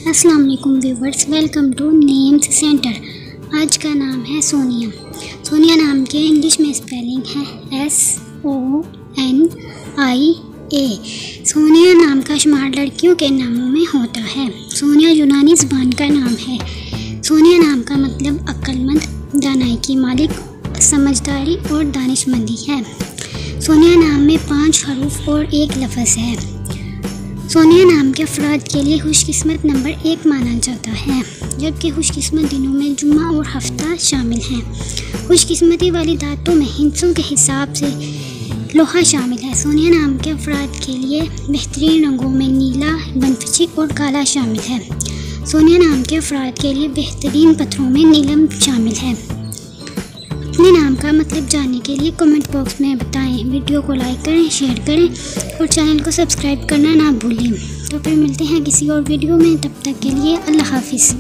अस्सलाम वालेकुम viewers, welcome two names centre. आज का नाम है सोनिया। सोनिया नाम के इंग्लिश में स्पेलिंग है SONIA। सोनिया नाम का शुमार लड़कियों के नामों में होता है। सोनिया यूनानी ज़बान का नाम है। सोनिया नाम का मतलब अक्लमंद, दानाई की मालिक, समझदारी और दानिशमंदी है। सोनिया नाम में 5 हरूफ और 1 लफ्ज़ है। सोनिया नाम के अफराद के लिए खुशकिस्मत नंबर 1 माना जाता है, जबकि खुशकिस्मत दिनों में जुम्मा और हफ्ता शामिल हैं। खुशकिस्मती वाली दातों में हिंसों के हिसाब से लोहा शामिल है। सोनिया नाम के अफराद के लिए बेहतरीन रंगों में नीला, बनफशी और काला शामिल है। सोनिया नाम के अफराद के लिए बेहतरीन पत्थरों में नीलम शामिल है। अपने नाम का मतलब जानने के लिए कमेंट बॉक्स में बताएं। वीडियो को लाइक करें, शेयर करें और चैनल को सब्सक्राइब करना ना भूलें। तो फिर मिलते हैं किसी और वीडियो में, तब तक के लिए अल्लाह हाफिज़।